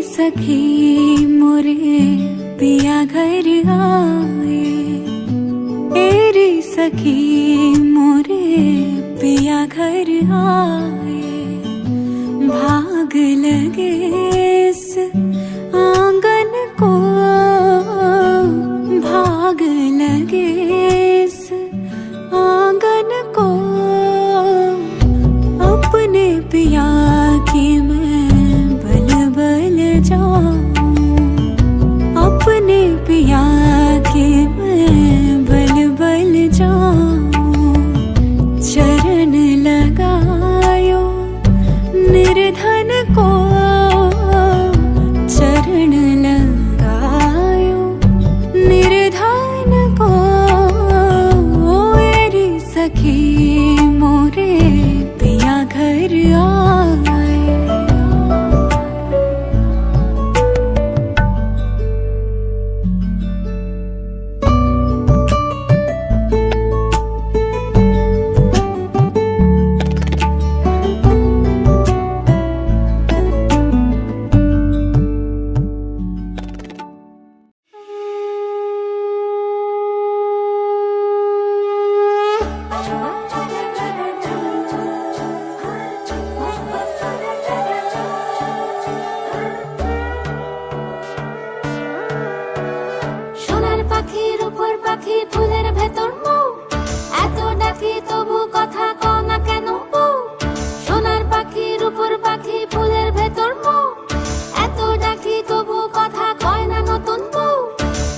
सखी मोरे पिया घर आए, तेरी सखी मोरे पिया घर आए। भाग लगे इस आंगन को, भाग लगे इस आंगन को। अपने पिया की मैं बल बल जाऊं, अपने पिया की मैं बल बल जाऊं। चरण लगायो निर्धन को, चरण लगायो निर्धन को। मेरी सखी मोरे पिया घर आए।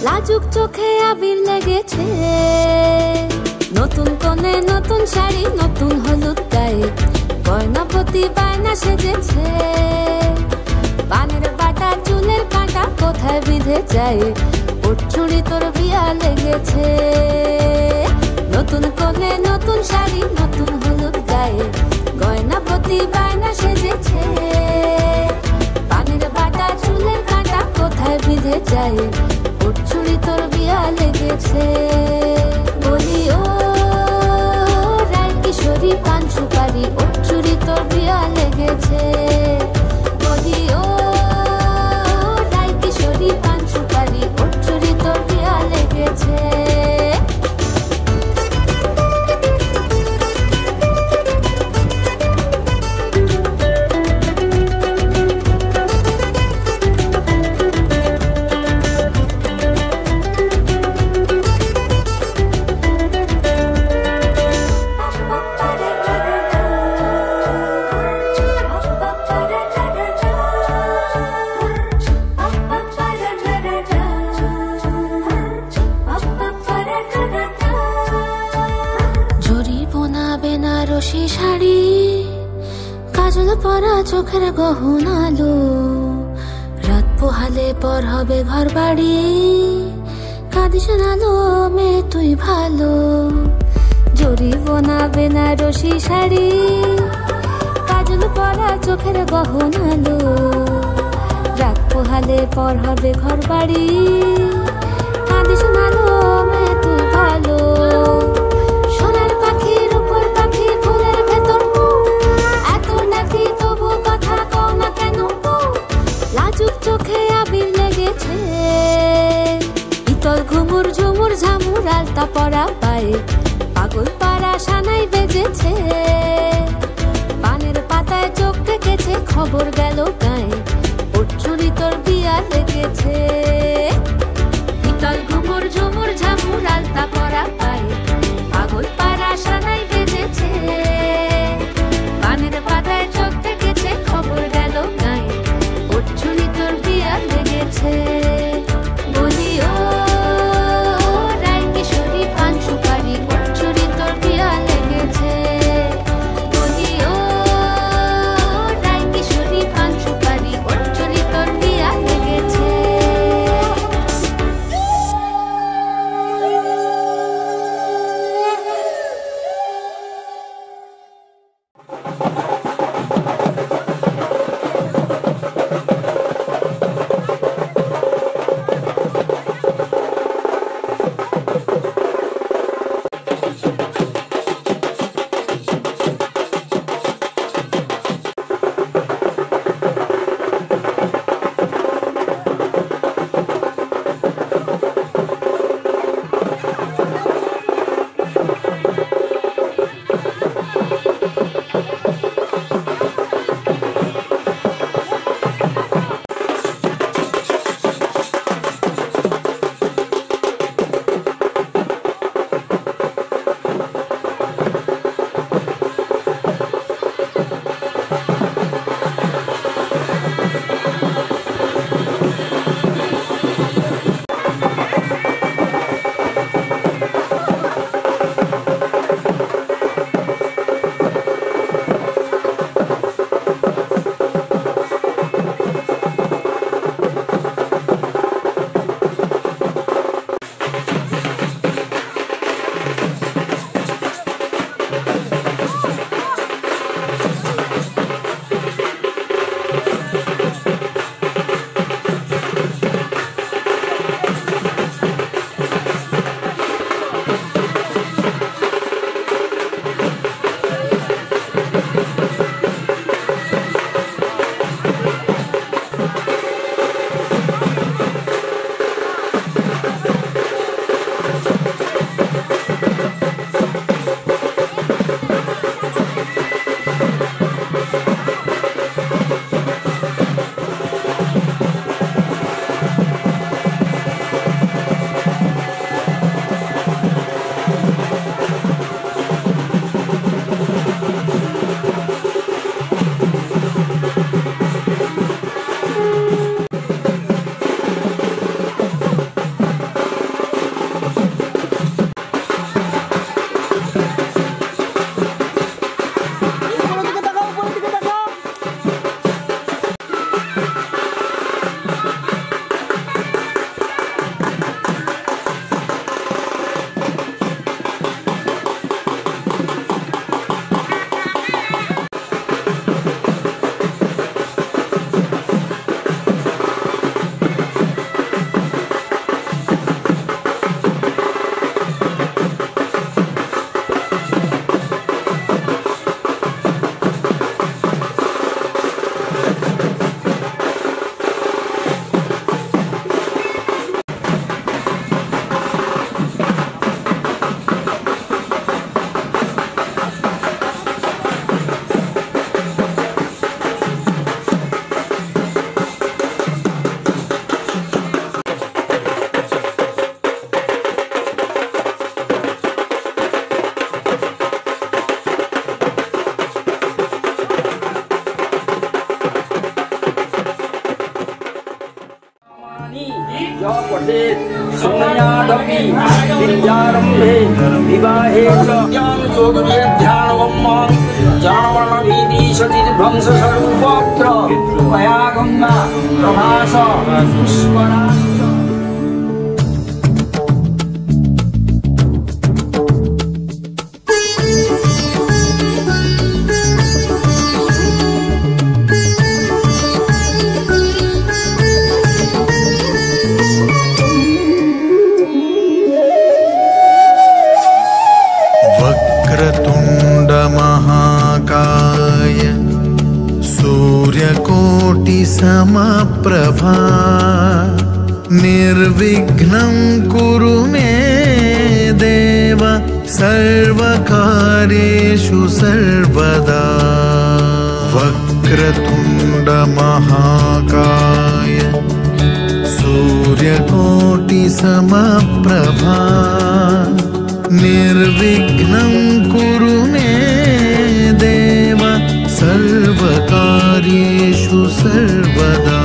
লাজুক চোখে আবির লেগেছে, নতুন কোণে নতুন শাড়ি নতুন হলুদ গায়ে, গয়নাপতি বায়না সেজেছে। পানের বাটা চুলের কাঁটা কোথায় বিঁধে যায়, ওর চুড়ি তোর বিয়া লেগেছে। নতুন কোণে নতুন শাড়ি নতুন হলুদ গায়ে, গয়নাপতি বায়না সেজেছে। পানের বাটা চুলের কাঁটা কোথায় বিঁধে যায়, ওর চুড়ি তোর বিয়া লেগেছে। বলি ও রায় কিশোরী পান সুপারি, ওর চুড়ি তোর বিয়া লেগেছে। বলি ও রায় কিশোরী পান সুপারি, ওর চুড়ি তোর বিয়া লেগেছে। বেনারসি শাড়ি, কাজল পরা চোখের গহনালো, রাত পোহালে পর হবে ঘর বাড়ি, কাঁদিস নালো মেয়ে তুই ভালো। জরি বোনা বেনারসি শাড়ি, কাজল পরা চোখের গহনালো, রাত পোহালে পর হবে ঘর বাড়ি, কাঁদিস নালো মেয়ে তুই ভালো। চোখে আবির লেগেছে, ইতল ঘুমুর ঝুমুর ঝামুর আলতা পরা পায়ে, পাগল পাড়া সানাই বেজেছে। পানের পাতায় চোখ থেকেছে, খবর গেল গায়ে, ওর চুড়ি তোর বিয়া লেগেছে। ইতল ঘুমুর ঝুমুর ঝামুর আলতা পরা পায়ে, পাগল পাড়া সানাই বেজেছে। পানের পাতায় চোখ থেকেছে, খবর গেল গায়ে, ওর চুড়ি তোর বিয়া লেগেছে। বলি ও রায় কিশোরী পান সুপারি, ওর চুড়ি তোর বিয়া লেগেছে। বলি ও রায় কিশোরী পান সুপারি, ওর চুড়ি তোর বিয়া লেগেছে। पठेत् शून्यादपि विद्यारम्भे विवाहे च ज्ञानयोगविद्यानवम् जानवर्णभीतिशतिध्वंसस्वरूपत्र मया गङ्गा प्रभास पुष्कराणि महाकाय सूर्यकोटि समप्रभा निर्विघ्नं कुरु मे देव सर्वकार्येषु सर्वदा वक्रतुण्ड महाकाय सूर्यकोटि समप्रभा निर्विघ्नं कुरु मे देव सर्वकार्येषु सर्वदा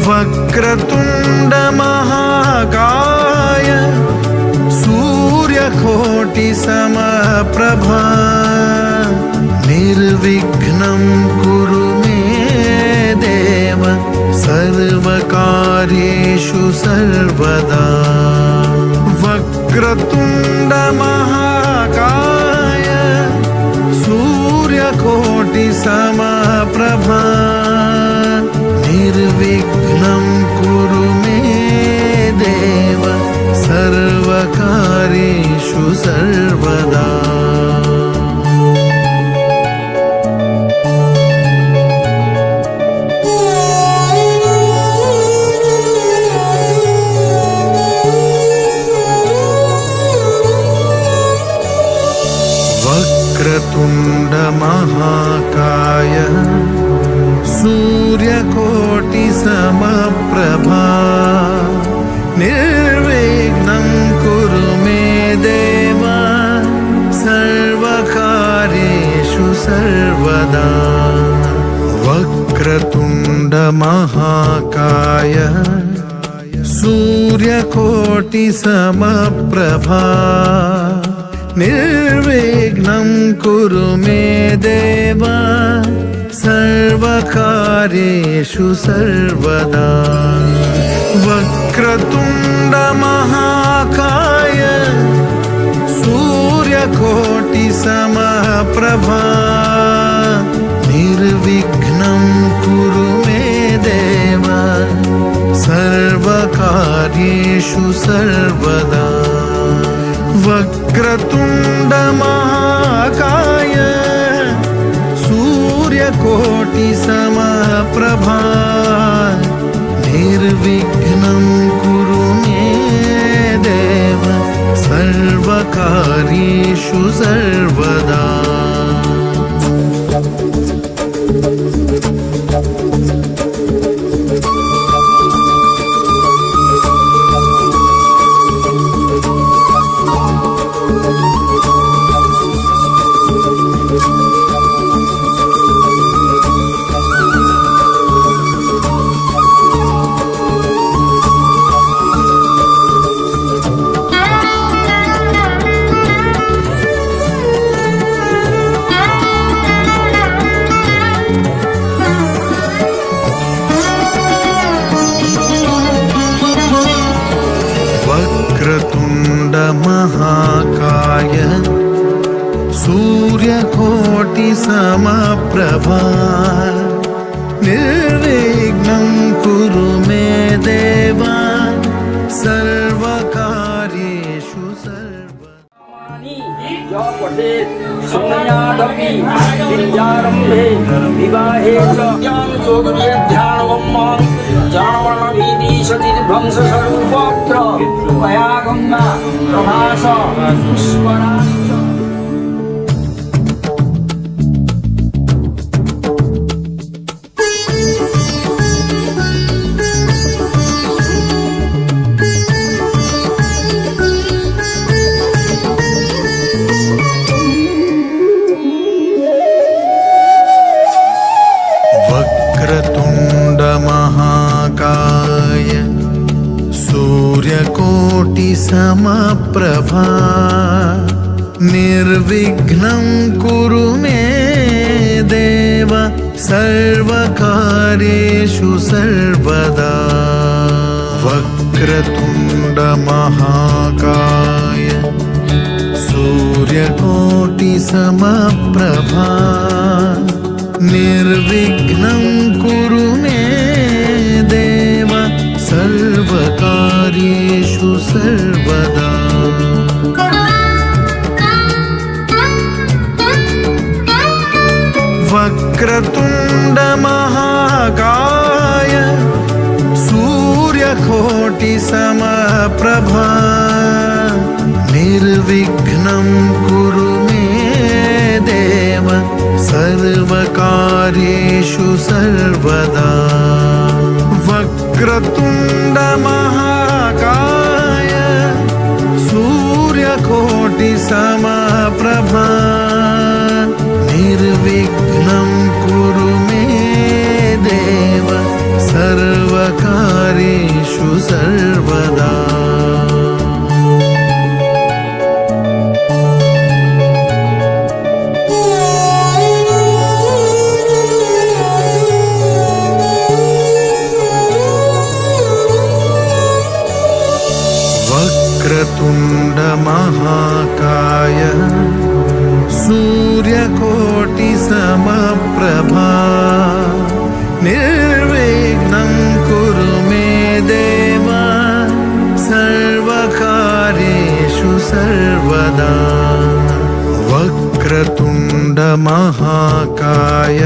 वक्रतुण्ड महाकाय सूर्यकोटि समप्रभा निर्विघ्नं कुरु मे देव सर्वकार्येषु सर्वदा वक्रतुण्ड महाकाय सूर्यकोटि समप्रभा निर्विघ्नं कुरु मे देव सर्वकार्येषु सर्वदा वक्रतुण्ड महाकाय सूर्यकोटि समप्रभा निर्विघ्नं कुरु मे देव सर्वकार्येषु सर्वदा वक्रतुण्ड महाकाय सूर्यकोटि समप्रभा निर्विघ्नं कुरु मे देव सर्वकार्येषु सर्वदा वक्रतुण्ड महाकाय सूर्यकोटि समप्रभा निर्विघ्नं कुरु मे देव सर्वकार्येषु सर्वदा वक्रतुण्ड महाकाय सूर्यकोटि समप्रभा निर्विघ्नं कुरु मे देव सर्वकार्येषु सर्वदा वक्रतुण्ड महाकाय सूर्यकोटि समप्रभा निर्विघ्नं कुरु मे देव सर्वकार्येषु सर्वदा शून्यादपि विद्यारम्भे विवाहे च ज्ञानयोगविद्यानवम् जानवर्णभीतिशतिध्वंसस्वरूपत्र मया गङ्गा प्रभास पुष्कराणि च सर्वकार्येषु सर्वदा वक्रतुण्ड महाकाय सूर्यकोटि समप्रभा निर्विघ्नं कुरु मे देव सर्वकार्येषु सर्वदा। वक्रतुण्ड महाकाय सूर्यकोटि समप्रभा निर्विघ्नं कुरु मे देव सर्वकार्येषु सर्वदा। वक्रतुण्ड महाकाय सूर्यकोटि समप्रभा निर्विघ्नं कुरु मे देव सर्वकार्येषु सर्वदा। वक्रतुण्ड महाकाय सूर्यकोटि समप्रभा निर्विघ्नं कुरु मे देव सर्वकार्येषु सर्वदा। वक्रतुण्ड महाकाय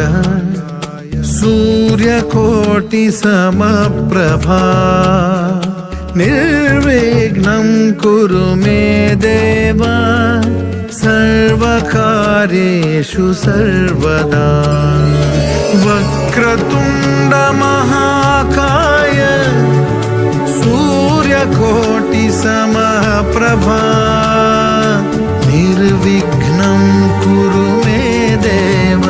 सूर्यकोटि समप्रभा निर्विघ्नं कुरु मे देव सर्वकार्येषु सर्वदा। वक्रतुण्ड महाकाय सूर्यकोटि समप्रभा निर्विघ्नं कुरु मे देव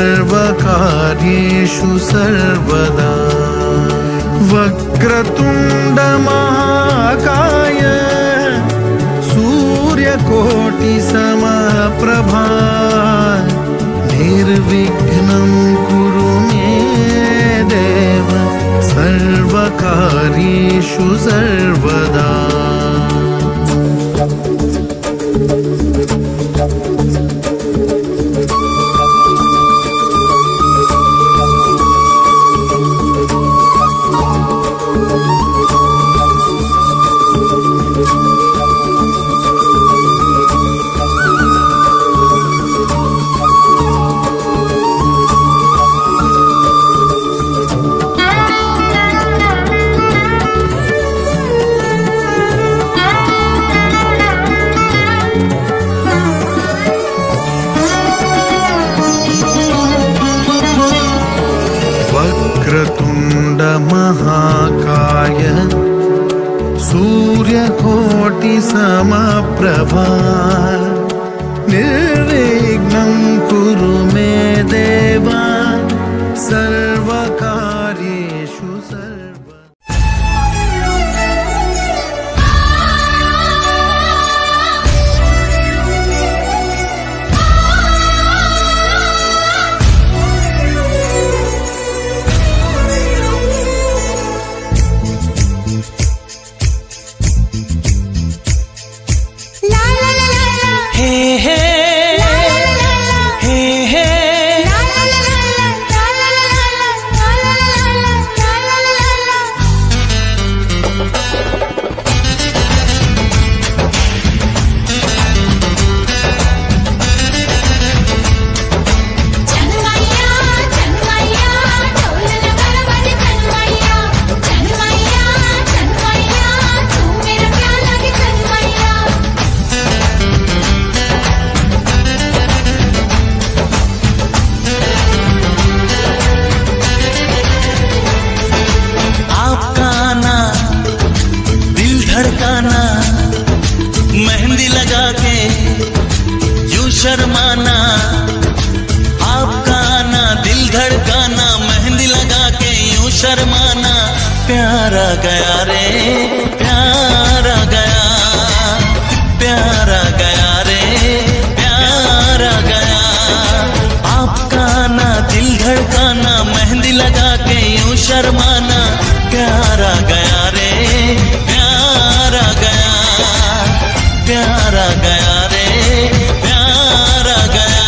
सर्वकार्येषु सर्वदा। वक्रतुण्ड महाकाय सूर्यकोटि समप्रभा निर्विघ्नं कुरु मे देव सर्वकार्येषु सर्वदा। वक्रतुण्ड महाकाय सूर्यकोटि समप्रभा निर्विघ्नं कुरु मे देव सर्वकार्येषु सर्वदा। मेहंदी लगा के यूं शर्माना, आपका आना दिल धड़काना, मेहंदी लगा के यूं शर्माना, प्यारा गया रे प्यारा गया, प्यारा गया रे प्यारा गया, आपका आना शर्माना, प्यार आ गया रे, प्यार आ गया, प्यार आ गया रे, प्यार आ गया।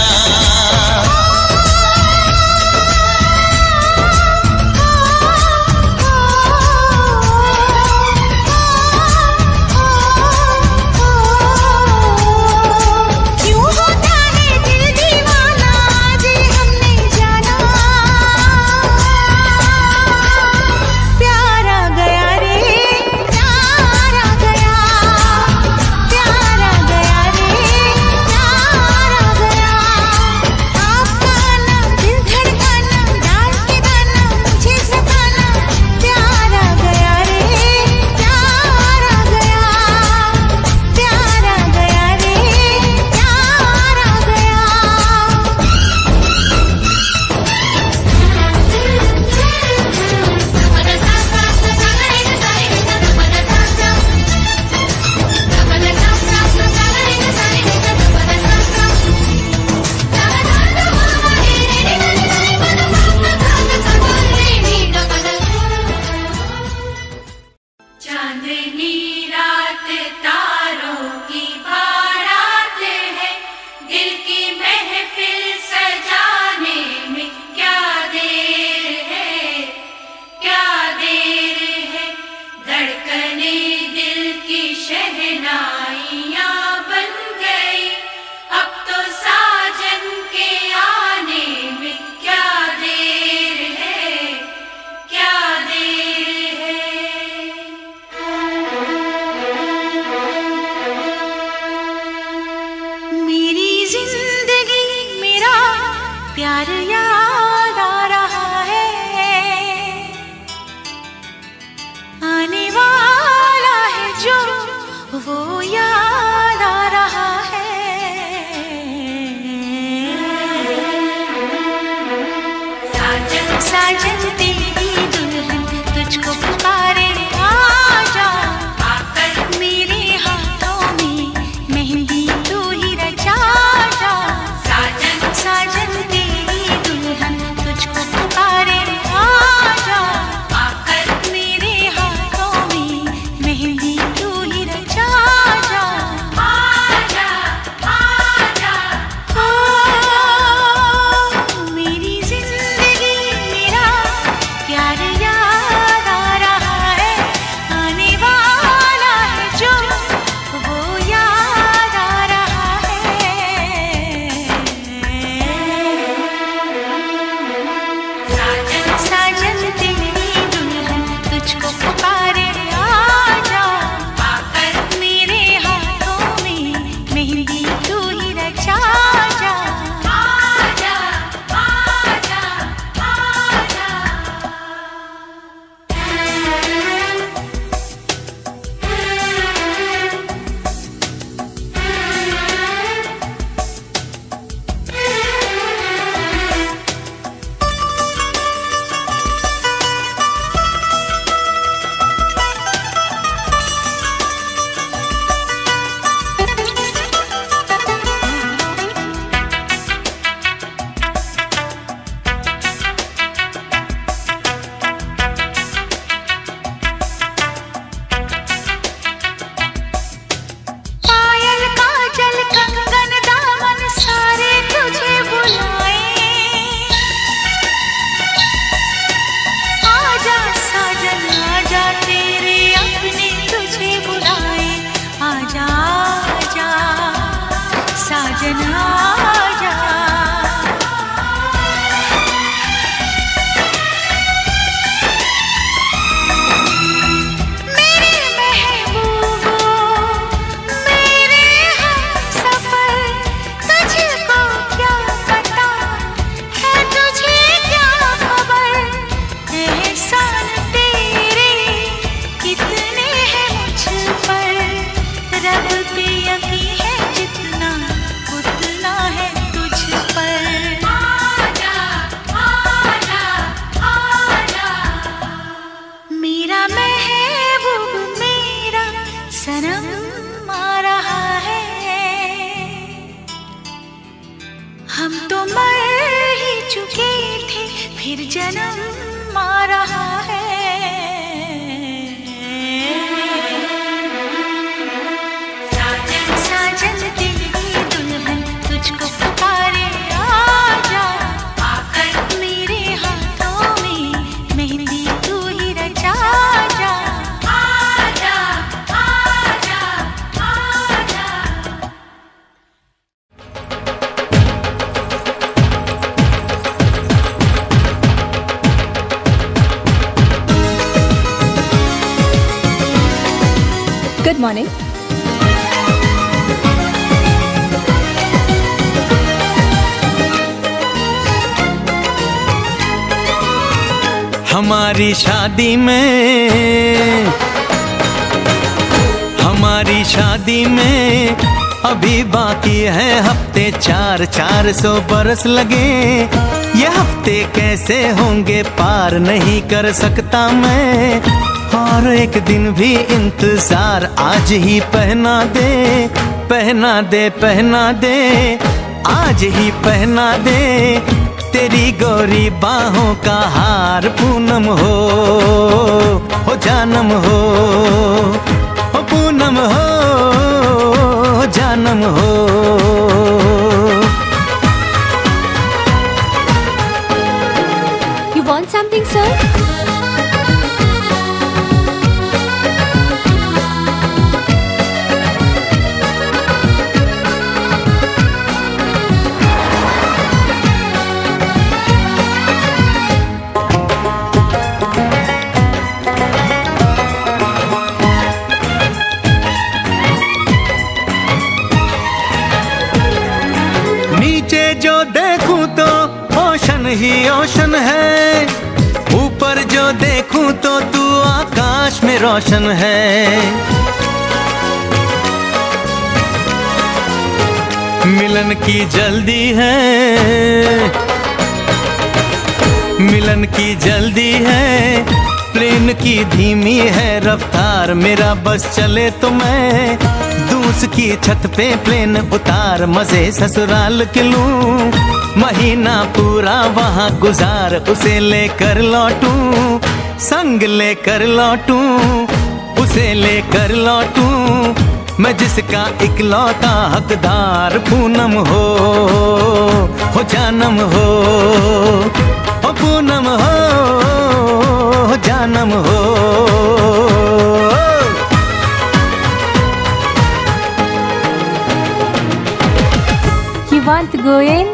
प्यार याद आ रहा है, आने वाला है जो वो याद आ रहा है। साजन साजन तेरी दुल्हन तुझको पुकारे, आजा आकर मेरे हाथों में मेहंदी तू ही रचा जा। साजन साजन तुझको पुकारे, आजा आकर मेरे हाथों में मेहंदी तू ही रचा जा। आजा आजा मेरी जिंदगी मेरा प्यार याद आ रहा है, आने वाला है जो वो याद आ रहा है। साजन तेरी दुल्हन तुझको पुकारे, आजा आकर मेरे हाथों में मेहंदी तू ही रचा जा। आजा आजा आजा हम तो मर ही चुके थे, फिर जन्म समा रहा है। साजन साजन दिल की दुल्हन तुझको पुकारे, आजा आकर मेरे हाथों में मेहंदी तू ही रचा जा। आजा आजा आजा। Good morning. हमारी शादी में अभी बाकी है हफ्ते 400 बरस लगे। ये हफ्ते कैसे होंगे पार नहीं कर सकता मैं, और एक दिन भी इंतजार आज ही पहना दे, पहना दे, पहना दे, आज ही पहना दे तेरी गोरी बाहों का हार। पूनम हो जानम हो पूनम हो जानम हो। You want something, sir? जो देखूं तो ओशन ही ओशन है, ऊपर जो देखूं तो तू आकाश में रोशन है। मिलन की जल्दी है, मिलन की जल्दी है, प्लेन की धीमी है रफ्तार। मेरा बस चले तो मैं दूस की छत पे प्लेन उतार, मजे ससुराल के लूं, महीना पूरा वहाँ गुजार। उसे लेकर लौटूं, संग लेकर लौटूं, उसे लेकर लौटूं, मैं जिसका इकलौता हकदार। पूनम हो जानम हो पूनम हो जानम हो। You want to go in?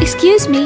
Excuse me.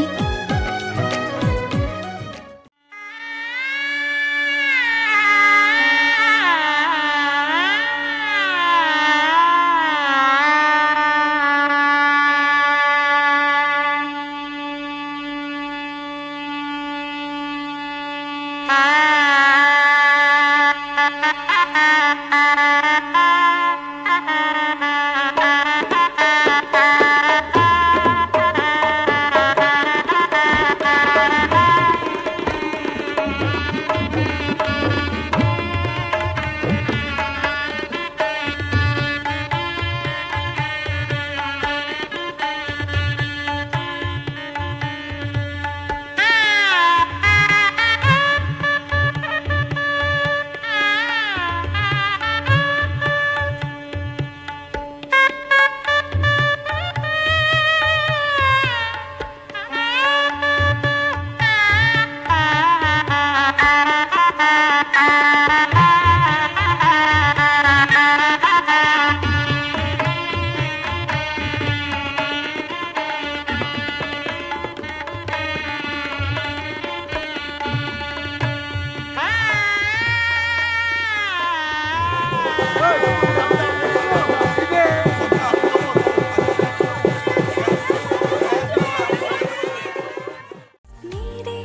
मेरे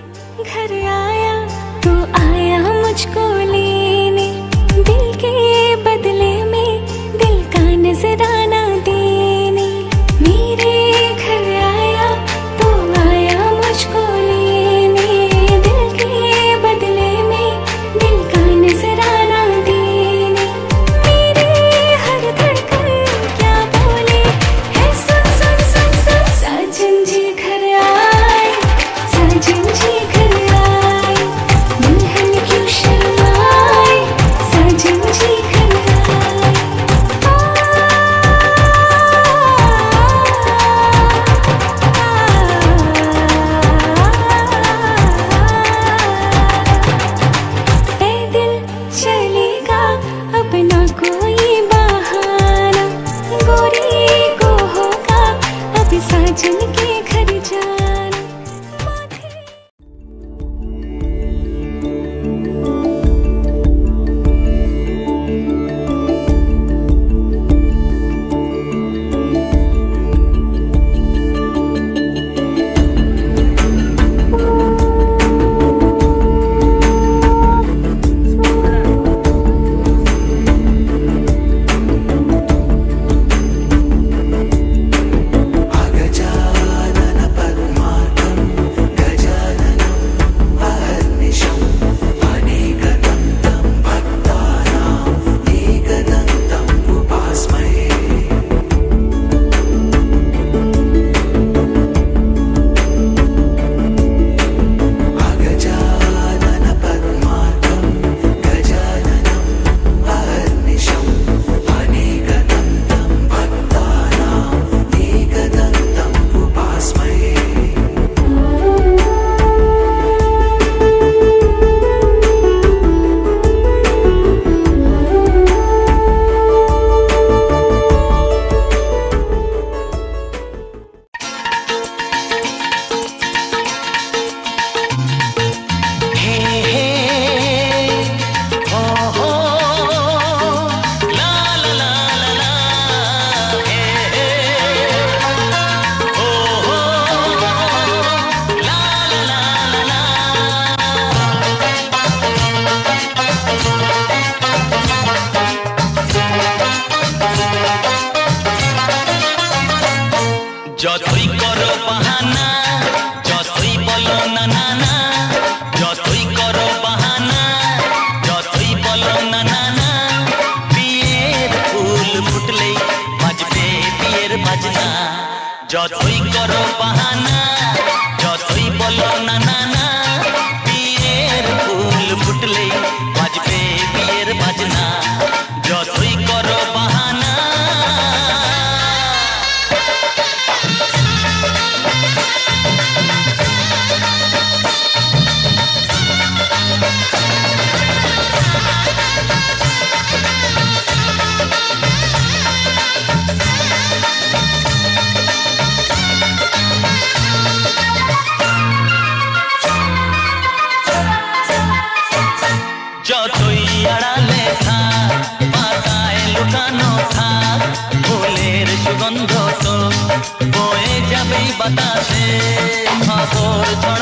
घर आया, तू आया मुझको लेने।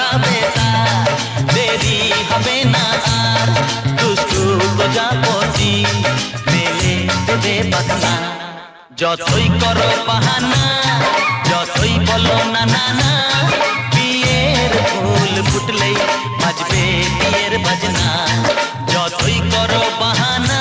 করাবে তার, দেরি হবে না আর, দুষ্টু প্রজাপতি মেলে দেবে বাসনা। যতই করো বাহানা, যতই বলো না না না, বিয়ের ফুল ফুটলেই বাজবে বিয়ের বাজনা। যতই করো বাহানা,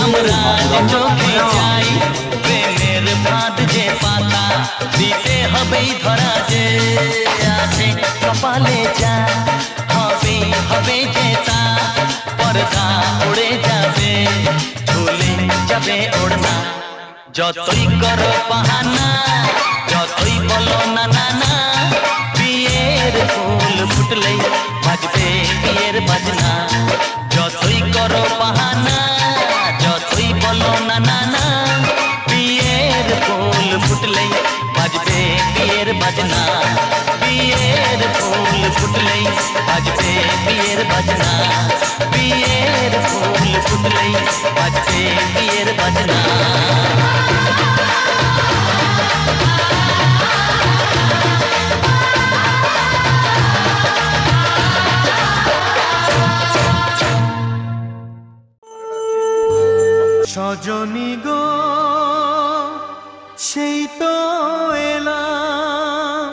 আমরা যে চোখে যাই, প্রেমের ফাঁদ যে পাতা দিতে হবেই ধরা, যে আছে কপালে যা হবে হবে যে তা, পর্দা উড়ে যাবে ভুলে যাবে ওড়না। যতই করো বাহানা, যতই বলো না না না, বিয়ের ফুল ফুটলেই বাজবে বিয়ের বাজনা। যতই করো বাহানা, যতই বলো না না না, বিয়ের ফুল ফুটলেই বাজবে বিয়ের বাজনা। বিয়ের ফুল ফুটলেই বাজবে বিয়ের বাজনা। বিয়ের ফুল ফুটলেই বাজবে বিয়ের বাজনা। সজনী গো সেই তো এলাম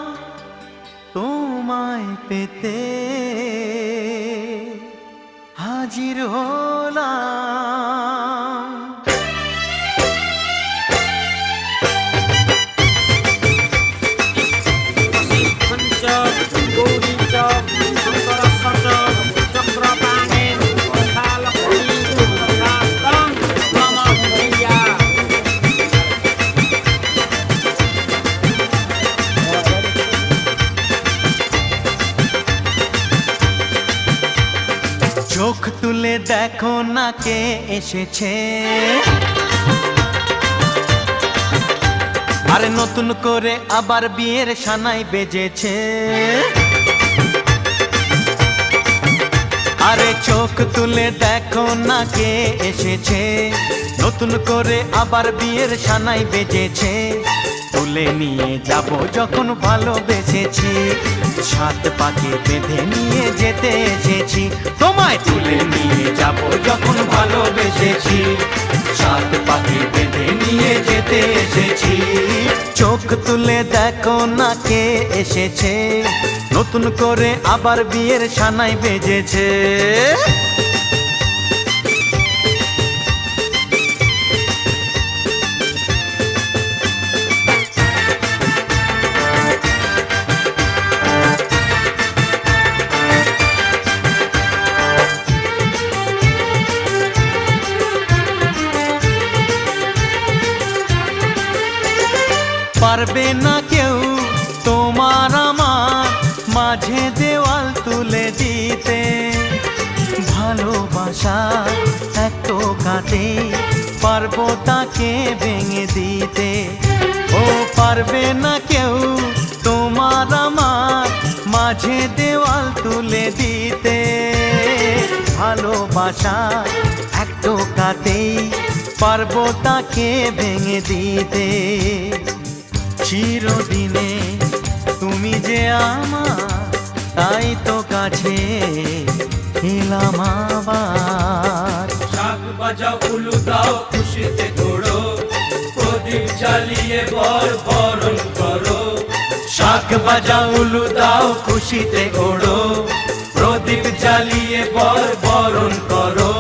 তোমায় পেতে, হাজির হলাম। চোখ তুলে দেখো না কে এসেছে, আরে নতুন করে আবার বিয়ের সানাই বেজেছে। আরে চোখ তুলে দেখো না কে এসেছে, নতুন করে আবার বিয়ের সানাই বেজেছে। তুলে নিয়ে যাব যখন ভালোবেসেছি, সাত পাকে বেঁধে নিয়ে যেতে এসেছি। তোমায় তুলে নিয়ে যাব যখন ভালোবেসেছি, সাত পাকে বেঁধে নিয়ে যেতে এসেছি। চোখ তুলে দেখো না কে এসেছে, নতুন করে আবার বিয়ের সানাই বেজেছে। পারবে না কেউ তোমার আমার মাঝে দেওয়াল তুলে দিতে, ভালোবাসা এত কাটে পারবো তাকে ভেঙে দিতে। ও পারবে না কেউ তোমার আমার মাঝে দেওয়াল তুলে দিতে, ভালোবাসা এত কাটে পারবো তাকে ভেঙে দিতে। চিরদিনে তুমি যে আমার, তাই তো কাছে এলাম আবার। শাক বাজাও উলু দাও খুশিতে ঘোড়ো, প্রদীপ জ্বালিয়ে বর বরণ করো। শাক বাজাও উলু দাও খুশিতে ওড়ো, প্রদীপ জ্বালিয়ে বর বরণ করো।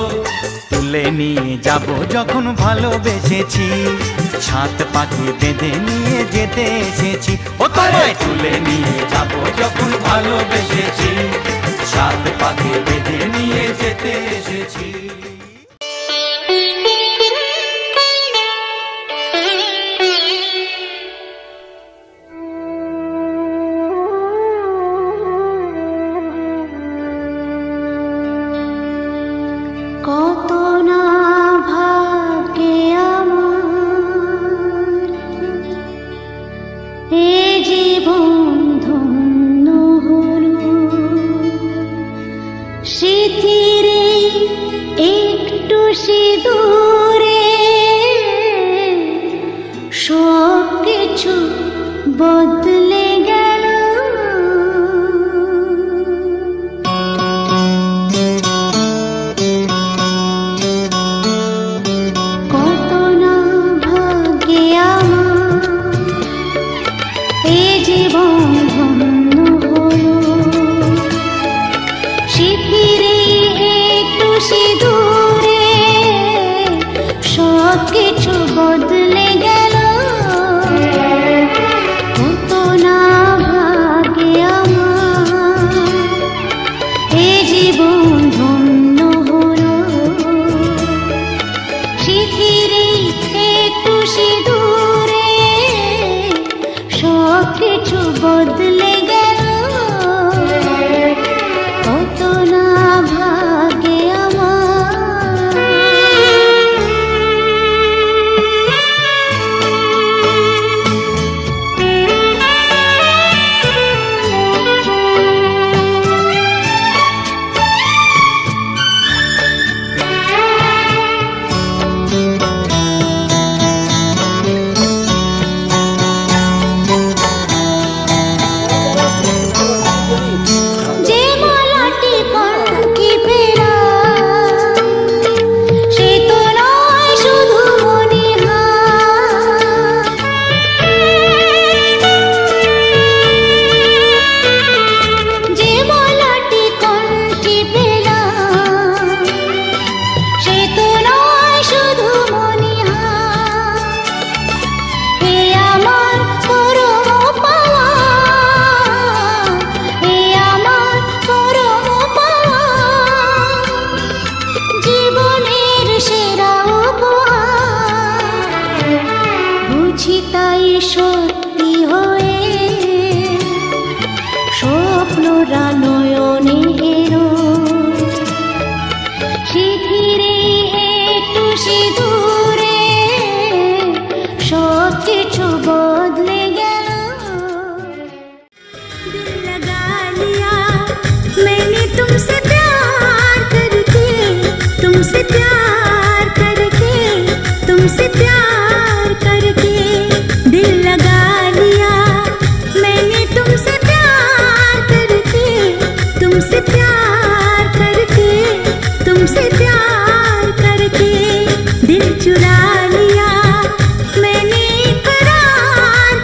তুলে নিয়ে যাব যখন ভালোবেসেছি, সাত পাখি বেঁধে নিয়ে যেতে এসেছি। ও তোমায় তুলে নিয়ে যাব যখন ভালোবেসেছি, সাত পাখি বেঁধে নিয়ে যেতে এসেছি। সব কিছু বদলে গেল। কত না ভাগ্যে আমার এ জীবন ধন্য হলো। শিখিরে একটু সিঁদুরে সব কিছু বদলে গেল। কত না ভাগ্যে আমার এ জীবন ধন্য হলো। শিখিরে একটু সিঁদুরে সব কিছু বদলে গেল। কত না ভাগ্যে আমার। যে মালাটি কণ্ঠে ফেরা সে তো নয় শুধু মনিহার। যে মালাটি কণ্ঠে ফেরা সে তো নয় শুধু মনিহার। এ আমার পরম পাওয়া, এ আমার পরম পাওয়া, জীবনের সেরা উপহার। বুঝি তাই সত্যি হয়ে স্বপ্নরা নয়নে এলো। শিখিরে একটু সিঁদুরে সব কিছু বদলে গেল। दिल लगा लिया मैंने तुमसे प्यार करके, तुमसे प्यार करके, तुमसे प्यार करके। दिल लगा लिया मैंने तुमसे प्यार करके, तुमसे प्यार करके, तुमसे प्यार करके। दिल चुरा लिया मैंने करार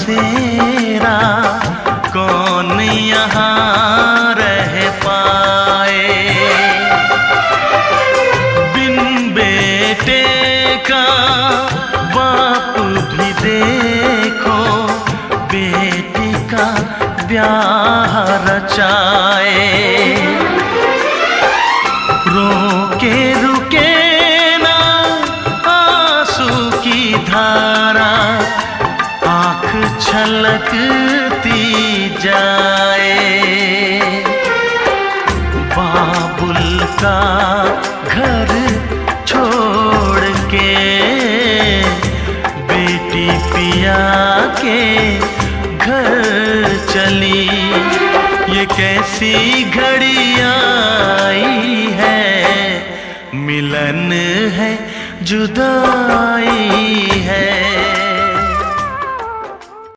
बसेरा कौन यहाँ रह पाए। बिन बेटे का बाप भी देखो बेटे का ब्याह रचाए। रोके रुके ना आंसू की धारा आँख छलकती जाए। बाबुल का घर छोड़ के बेटी पिया के घर चली। ये कैसी घड़ी आई है, मिलन है जुदाई है।